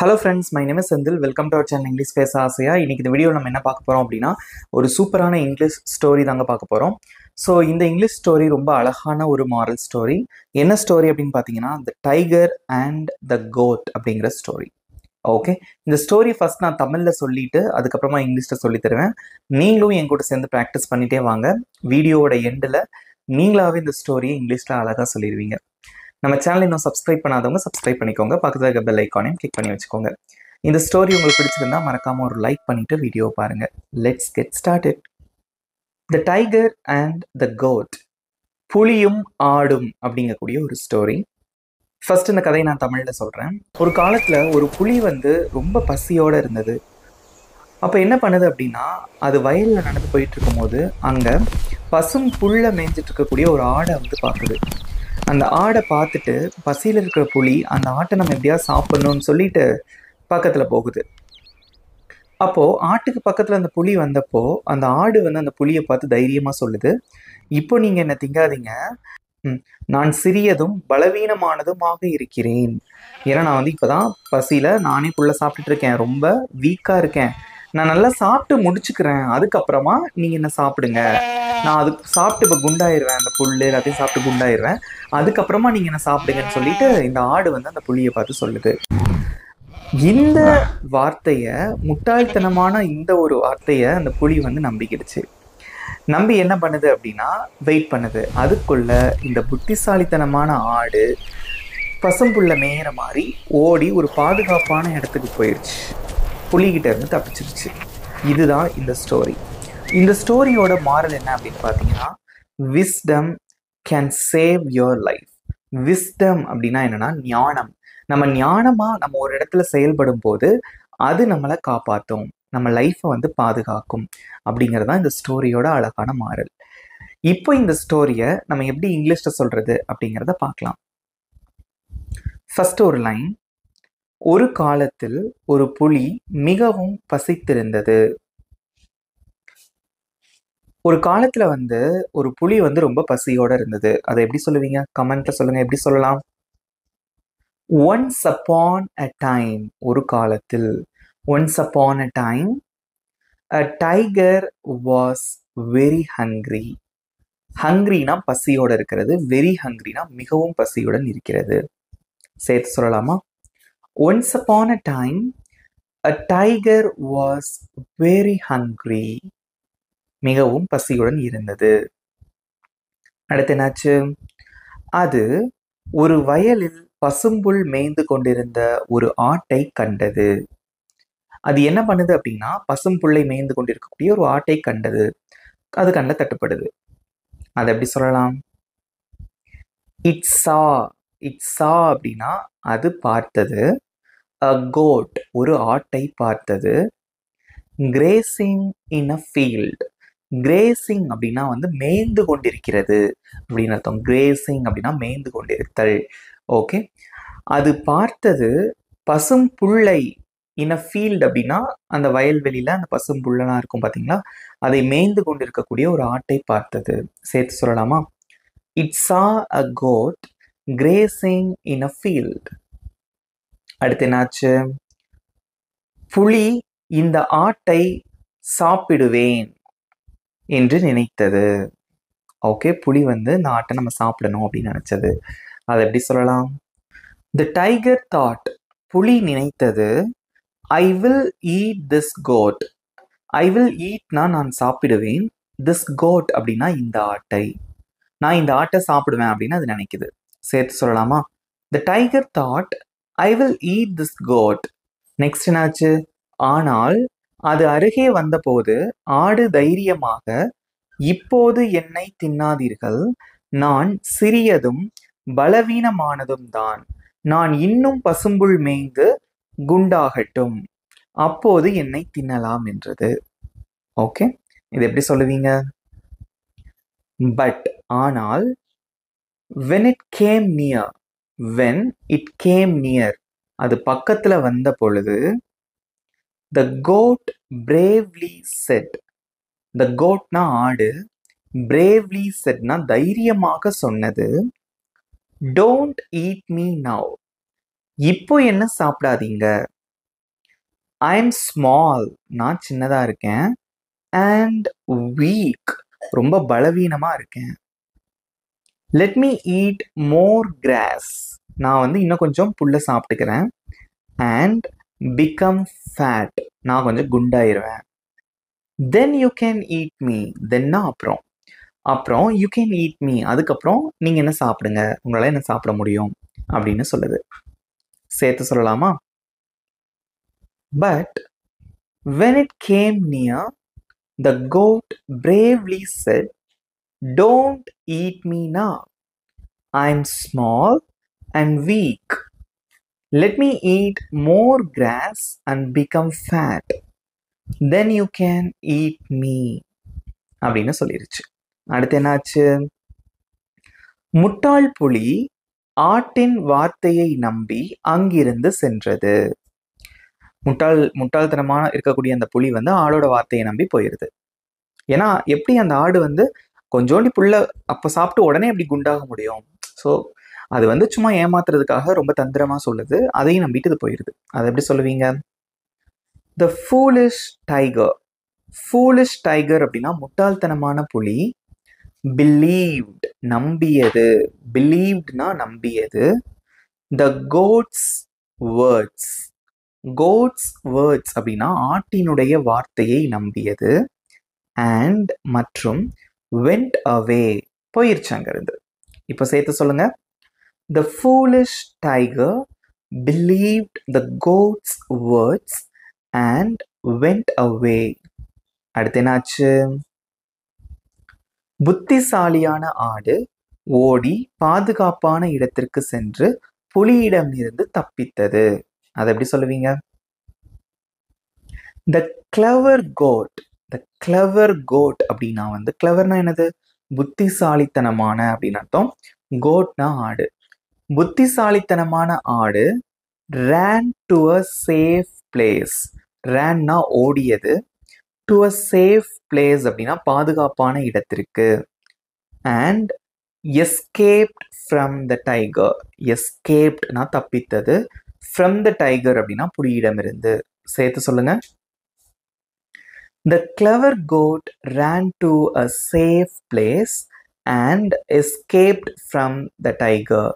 Hello friends, my name is Senthil. Welcome to our channel English பேச ஆசையா. இன்னைக்கு இந்த வீடியோ நம்ம என்ன பார்க்க போகிறோம் அப்படின்னா, ஒரு சூப்பரான இங்கிலீஷ் ஸ்டோரி தாங்க பார்க்க போகிறோம். ஸோ இந்த இங்கிலீஷ் ஸ்டோரி ரொம்ப அழகான ஒரு மாரல் ஸ்டோரி. என்ன ஸ்டோரி அப்படின்னு பார்த்தீங்கன்னா, the tiger and the goat அப்படிங்கிற ஸ்டோரி. ஓகே, இந்த ஸ்டோரி ஃபர்ஸ்ட் நான் தமிழில் சொல்லிட்டு அதுக்கப்புறமா இங்கிலீஷில் சொல்லி தருவேன். நீங்களும் என் கூட சேர்ந்து ப்ராக்டிஸ் பண்ணிட்டே வாங்க. வீடியோவோட எண்டில் நீங்களாவே இந்த ஸ்டோரியை இங்கிலீஷில் அழகாக சொல்லிடுவீங்க. நம்ம சேனல் இன்னும் சப்ஸ்கிரைப் பண்ணாதவங்க சப்ஸ்கிரைப் பண்ணிக்கோங்க. பக்கத்தில் இருக்க பெல் ஐக்கானையும் கிளிக் பண்ணி வச்சுக்கோங்க. இந்த ஸ்டோரி உங்களுக்கு பிடிச்சிருந்தா மறக்காம ஒரு லைக் பண்ணிட்டு வீடியோ பாருங்க. Let's get started. The tiger and the goat. புலியும் ஆடும் அப்படிங்கக்கூடிய ஒரு ஸ்டோரி. ஃபர்ஸ்ட் இந்த கதையை நான் தமிழ்ல சொல்றேன். ஒரு காலத்துல ஒரு புலி ரொம்ப பசியோட இருந்தது. அப்ப என்ன பண்ணுது அப்படின்னா, அது வயல்ல நடந்து போயிட்டு இருக்கும்போது அங்க பசும் புல்ல மேய்ஞ்சிட்டு இருக்கக்கூடிய ஒரு ஆடை பார்க்குது. அந்த ஆடை பார்த்துட்டு பசியில் இருக்கிற புலி அந்த ஆட்டை நம்ம எப்படியாவது சாப்பிடணும்னு சொல்லிட்டு பக்கத்துல போகுது. அப்போ ஆட்டுக்கு பக்கத்துல அந்த புலி வந்தப்போ அந்த ஆடு அந்த புலியை பார்த்து தைரியமா சொல்லுது, இப்போ நீங்க என்ன திங்காதீங்க, நான் சிறியதும் பலவீனமானதுமாக இருக்கிறேன். ஏன்னா நான் இப்பதான் பசியில நானே புல்ல சாப்பிட்டுட்டு இருக்கேன், ரொம்ப வீக்கா இருக்கேன். நான் நல்லா சாப்பிட்டு முடிச்சுக்கிறேன், அதுக்கப்புறமா நீங்க என்ன சாப்பிடுங்க. நான் அது சாப்பிட்டு இப்போ குண்டாயிருவேன், அந்த புல் எல்லாத்தையும் சாப்பிட்டு குண்டாயிருவேன், அதுக்கப்புறமா நீங்க என்ன சாப்பிடுங்கன்னு சொல்லிட்டு இந்த ஆடு அந்த புலியை பார்த்து சொல்லுது. இந்த வார்த்தைய, முட்டாள்தனமான இந்த ஒரு வார்த்தைய அந்த புலி நம்பிக்கிடுச்சு. நம்பி என்ன பண்ணுது அப்படின்னா, வெயிட் பண்ணுது. அதுக்குள்ள இந்த புத்திசாலித்தனமான ஆடு பசும்புல்ல மேயிற மாதிரி ஓடி ஒரு பாதுகாப்பான இடத்துக்கு போயிடுச்சு. புலிகிட்ட இருந்து தப்பிச்சிருச்சு. இதுதான் இந்த ஸ்டோரி. இந்த ஸ்டோரியோட மாரல் என்ன அப்படின்னு பார்த்தீங்கன்னா, wisdom can save your life. Wisdom அப்படின்னா என்னன்னா ஞானம். நம்ம ஞானமா நம்ம ஒரு இடத்துல செயல்படும் போது அது நம்மளை காப்பாற்றும், நம்ம லைஃப்பை பாதுகாக்கும் அப்படிங்கிறதான் இந்த ஸ்டோரியோட அழகான மாரல். இப்போ இந்த ஸ்டோரியை நம்ம எப்படி இங்கிலீஷ்ல சொல்றது அப்படிங்கிறத பார்க்கலாம். ஃபர்ஸ்ட் ஒரு லைன். ஒரு காலத்தில் ஒரு புலி மிகவும் பசித்திருந்தது. ஒரு காலத்துல ஒரு புலி ரொம்ப பசியோட இருந்தது. அதை எப்படி சொல்லுவீங்க? கமெண்ட்ல சொல்லுங்க, எப்படி சொல்லலாம்? ஒன்ஸ் அப்பான் அ டைம், ஒரு காலத்தில். Once upon a time a tiger was very hungry. ஹங்க்ரினா பசியோட இருக்கிறது, வெரி ஹங்க்ரினா மிகவும் பசியுடன் இருக்கிறது. சேர்த்து சொல்லலாமா? Once upon a time a tiger was very hungry. மிகவும் பசியுடன் இருந்தது. அடுத்து என்னாச்சு? அது ஒரு வயலில் பசும்புல் மேய்ந்து கொண்டிருந்த ஒரு ஆட்டை கண்டது. அது என்ன பண்ணுது அப்படின்னா, பசும்புல்லை மேய்ந்து கொண்டிருக்கக்கூடிய ஒரு ஆட்டை கண்டது. அது கண்ணில் தட்டுப்படுது. அதை எப்படி சொல்லலாம்? இட் சா. இட் சா அப்படின்னா அது பார்த்தது. a goat, ஒரு ஆட்டை பார்த்தது. Grazing in a field. Grazing அப்படின்னா மேய்ந்து கொண்டிருக்கிறது அப்படின்னு அர்த்தம். கிரேசிங் அப்படின்னா மேய்ந்து கொண்டிருத்தல். ஓகே, அது பார்த்தது பசும் புல்லை. இன் அ ஃபீல்ட் அப்படின்னா அந்த வயல்வெளியில அந்த பசும் புல்லெல்லாம் இருக்கும் பார்த்தீங்களா, அதை மேய்ந்து கொண்டிருக்கக்கூடிய ஒரு ஆட்டை பார்த்தது. சேர்த்து சொல்லலாமா? It saw a goat grazing in a field. அடுத்து என்னாச்சு? புலி இந்த ஆட்டை சாப்பிடுவேன் என்று நினைத்தது. ஓகே, புலி இந்த ஆட்டை நம்ம சாப்பிடணும் அப்படின்னு நினைச்சது. அதை எப்படி சொல்லலாம்? த டைகர் தாட், புலி நினைத்தது, I will eat this goat. I will ஈட்னா நான் சாப்பிடுவேன், திஸ் கோட் அப்படின்னா இந்த ஆட்டை, நான் இந்த ஆட்டை சாப்பிடுவேன் அப்படின்னு அது நினைக்குது. சேர்த்து சொல்லலாமா? The tiger thought I will eat this goat. Next என்னாச்சு? ஆனால் அது அருகே வந்தபோது ஆடு தைரியமாக, இப்போது என்னை தின்னாதீர்கள், நான் சிறியதும் பலவீனமானதும் தான், நான் இன்னும் பசும்புல் மேய்ந்து குண்டாகட்டும், அப்போது என்னை தின்னலாம் என்றது. ஓகே, இது எப்படி சொல்லுவீங்க? பட் ஆனால், when it came near, when it came near, அது பக்கத்துல வந்த பொழுது, the goat bravely said. the goatனா ஆடு, bravely saidனா தைரியமாக சொன்னது, don't eat me now. இப்போ என்ன சாப்பிடாதீங்க. ஐ எம் ஸ்மால், நான் சின்னதாக இருக்கேன். அண்ட் வீக், ரொம்ப பலவீனமாக இருக்கேன். லெட் மீ ஈட் மோர் கிராஸ், நான் வந்து இன்னும் கொஞ்சம் புல்லை சாப்பிட்டுக்கிறேன். அண்ட் பிகம் ஃபேட், நான் கொஞ்சம் குண்டாயிருவேன். Then you can eat me, தென்னா அப்புறம் யூ கேன் ஈட் மீ, அதுக்கப்புறம் நீங்கள் என்ன சாப்பிடுங்க, உங்களால் என்ன சாப்பிட முடியும் அப்படின்னு சொல்லுது. சேர்த்து சொல்லலாமா? But when it came near, the goat bravely said, don't eat me now. I'm small and weak. Let me eat more grass and become fat. Then you can eat me. அப்படின்னு சொல்லிருச்சு. அடுத்து என்னாச்சு? முட்டாள் புலி ஆட்டின் வார்த்தையை நம்பி அங்கிருந்து சென்றது. முட்டாள்தனமா இருக்கக்கூடிய அந்த புலி வந்து ஆடோட வார்த்தையை நம்பி போயிருது. ஏன்னா எப்படி அந்த ஆடு வந்து கொஞ்சோண்டி புல்ல அப்ப சாப்பிட்டு உடனே எப்படி குண்டாக முடியும்? ஸோ அது வந்து சும்மா ஏமாத்துறதுக்காக ரொம்ப தந்திரமா சொல்லுது. அதையும் நம்பிட்டு இது போயிருது. அதை எப்படி சொல்லுவீங்க? த ஃபூலிஷ் டைகர். ஃபூலிஷ் டைகர் அப்படின்னா முட்டாள்தனமான புலி. பிலீவ்ட், நம்பியது. பிலீவ்ட்னா நம்பியது. த கோட்ஸ் வேர்ட்ஸ். கோட்ஸ் வேர்ட்ஸ் அப்படின்னா ஆட்டினுடைய வார்த்தையை நம்பியது. அண்ட் மற்றும் வெண்ட் அவே, போயிருச்சு அங்கிருந்து. இப்போ சேர்த்து சொல்லுங்க. The foolish tiger believed the goat's words and went away. அடுத்து என்னாச்சு? புத்திசாலியான ஆடு ஓடி பாதுகாப்பான இடத்திற்கு சென்று புலியிடம் இருந்து தப்பித்தது. அதை எப்படி சொல்லுவீங்க? த கிளவர் கோட். த கிளவர் கோட் அப்படின்னா வந்து கிளவர்னா என்னது? புத்திசாலித்தனமான அப்படின்னு அர்த்தம். கோட்னா ஆடு. புத்திசாலித்தனமான ஆடு ran to a safe place. ranனா ஓடியது. to a safe place அப்படின்னா பாதுகாப்பான இடத்திற்கு. and escaped from the tiger. escapedனா தப்பித்தது. from the tiger அப்படின்னா புலியிடமிருந்து. சேர்த்து சொல்லுங்க. The clever goat ran to a safe place and escaped from the tiger.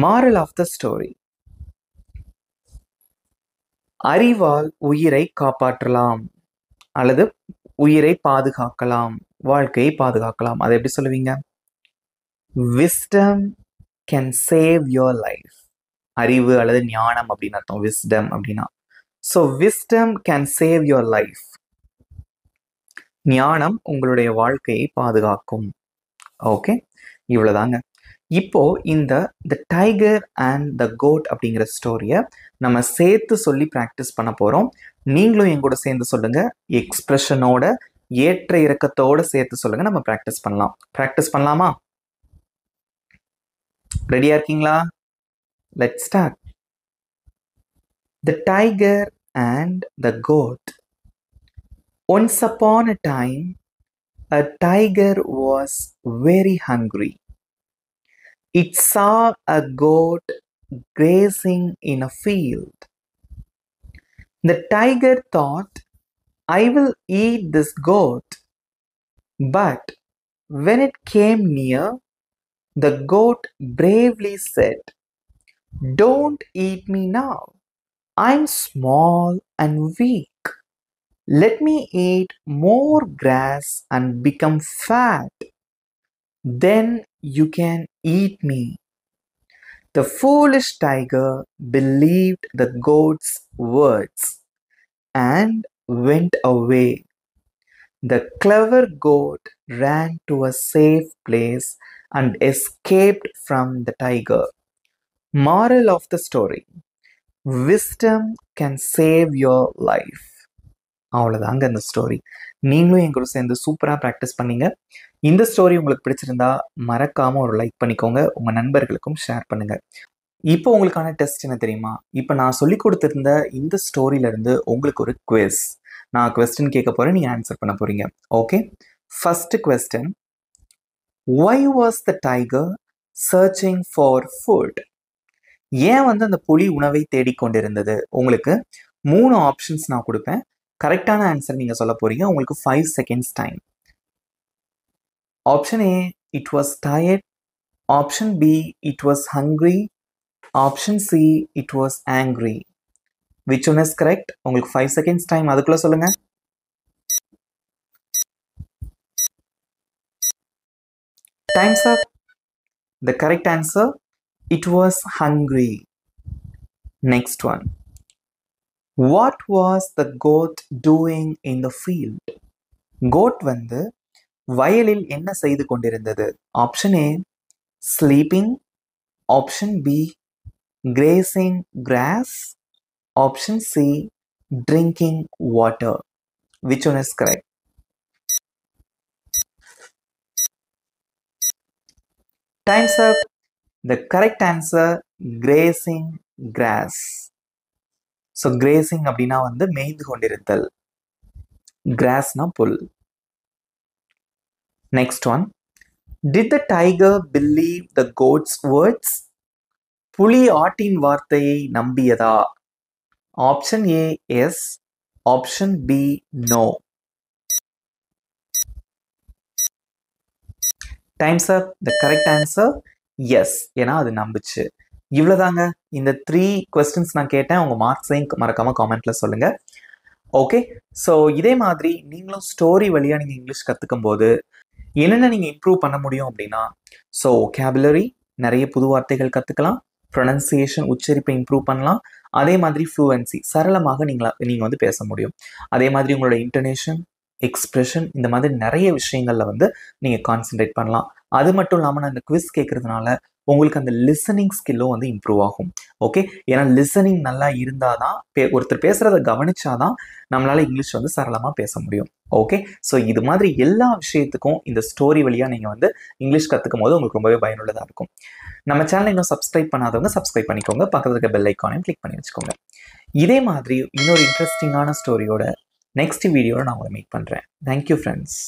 Moral of the story. அறிவால் உயிரை காப்பாற்றலாம் அல்லது உயிரை பாதுகாக்கலாம், வாழ்க்கையை பாதுகாக்கலாம். அதை எப்படி சொல்லுவீங்க? Wisdom can save your life. அறிவு அல்லது ஞானம் அப்படின்னு அர்த்தம் wisdom அப்படின்னா. So wisdom can save your life. ஞானம் உங்களுடைய வாழ்க்கையை பாதுகாக்கும். ஓகே, இவ்வளவுதாங்க. இப்போ இந்த the tiger and the goat அப்படிங்கிற ஸ்டோரியை நம்ம சேர்த்து சொல்லி ப்ராக்டிஸ் பண்ண போறோம். நீங்களும் என் கூட சேர்ந்து சொல்லுங்க. எக்ஸ்பிரஷனோட, ஏற்ற இறக்கத்தோட சேர்த்து சொல்லுங்க. நம்ம ப்ராக்டிஸ் பண்ணலாம். ப்ராக்டிஸ் பண்ணலாமா? ரெடியா இருக்கீங்களா? Let's start. The tiger and the goat. Once upon a time, a tiger was very hungry. It saw a goat grazing in a field. The tiger thought, I will eat this goat. But when it came near, the goat bravely said, don't eat me now. I'm small and weak. Let me eat more grass and become fat. Then you can eat me. The foolish tiger believed the goat's words and went away. The clever goat ran to a safe place and escaped from the tiger. Moral of the story. Wisdom can save your life. அவ்வளோதாங்க இந்த story. நீங்களும் என் கூட சேர்ந்து சூப்பராக practice பண்ணீங்க. இந்த story உங்களுக்கு பிடிச்சிருந்தா மறக்காமல் ஒரு லைக் பண்ணிக்கோங்க. உங்கள் நண்பர்களுக்கும் ஷேர் பண்ணுங்கள். இப்போ உங்களுக்கான டெஸ்ட் என்ன தெரியுமா? இப்போ நான் சொல்லி கொடுத்துருந்த இந்த ஸ்டோரியிலேருந்து உங்களுக்கு ஒரு குவிஸ். நான் கொஸ்டின் கேட்க போகிறேன், நீங்கள் ஆன்சர் பண்ண போகிறீங்க. Okay, first question. Why was the tiger searching for food? ஏன் வந்து அந்த புலி உணவை தேடிக்கொண்டிருந்தது? உங்களுக்கு 3 ஆப்ஷன்ஸ் நான் கொடுப்பேன். கரெக்டான ஆன்சர் நீங்கள் சொல்ல போறீங்க. உங்களுக்கு 5 seconds time. Option A, it was tired. Option B, it was hungry. Option C, it was angry. Which one is correct? உங்களுக்கு 5 செகண்ட்ஸ் டைம். அதுக்குள்ள சொல்லுங்க. Time's up. The correct answer, it was hungry. Next one. What was the goat doing in the field? Goat வந்து வயலில் என்ன செய்து கொண்டிருந்தது? Option A, sleeping. Option B, grazing grass. Option C, drinking water. Which one is correct? Time's up. The correct answer, grazing grass. So grazing அப்படின்னா வந்து மேய்ந்து கொண்டிருத்தல். Grassனா புல். Next one. Did the tiger believe the goat's words? புலி ஆட்டின் வார்த்தையை நம்பியதா? Option A, yes. Option B, no. Times up. The correct answer, yes. ஏன்னா அது நம்புச்சு. இவ்வளோதாங்க. இந்த 3 கொஸ்டின்ஸ் நான் கேட்டேன். உங்கள் மார்க்ஸையும் மறக்காமல் காமெண்ட்ல சொல்லுங்கள். ஓகே, ஸோ இதே மாதிரி நீங்களும் ஸ்டோரி வழியாக நீங்கள் இங்கிலீஷ் கற்றுக்கும் போது என்னென்ன நீங்கள் இம்ப்ரூவ் பண்ண முடியும் அப்படின்னா, ஸோ ஒகேபுலரி, நிறைய புது வார்த்தைகள் கற்றுக்கலாம். ப்ரொனன்சியேஷன், உச்சரிப்பை இம்ப்ரூவ் பண்ணலாம். அதே மாதிரி ஃப்ளூவன்சி, சரளமாக நீங்கள் வந்து பேச முடியும். அதே மாதிரி உங்களோட இன்டோனேஷன், எக்ஸ்பிரஷன், இந்த மாதிரி நிறைய விஷயங்கள்ல வந்து நீங்கள் கான்சென்ட்ரேட் பண்ணலாம். அது மட்டும் இல்லாமல் நான் இந்த குவிஸ் கேட்கறதுனால உங்களுக்கு அந்த லிசனிங் ஸ்கில்லும் வந்து இம்ப்ரூவ் ஆகும். ஓகே, ஏன்னா லிசனிங் நல்லா இருந்தால் தான் ஒருத்தர் பேசுகிறத கவனிச்சாதான் நம்மளால இங்கிலீஷ் வந்து சரளமாக பேச முடியும். ஓகே, ஸோ இது மாதிரி எல்லா விஷயத்துக்கும் இந்த ஸ்டோரி வழியாக நீங்கள் வந்து இங்கிலீஷ் கற்றுக்கும் போது உங்களுக்கு ரொம்பவே பயனுள்ளதாக இருக்கும். நம்ம சேனலை இன்னும் சப்ஸ்கிரைப் பண்ணாதவங்க சப்ஸ்கிரைப் பண்ணிக்கோங்க. பக்கத்தில் இருக்க பெல் ஐக்கானையும் கிளிக் பண்ணி வச்சுக்கோங்க. இதே மாதிரி இன்னொரு இன்ட்ரெஸ்டிங்கான ஸ்டோரியோட நெக்ஸ்ட் வீடியோவில் நான் உங்களை மீட் பண்ணுறேன். Thank you friends.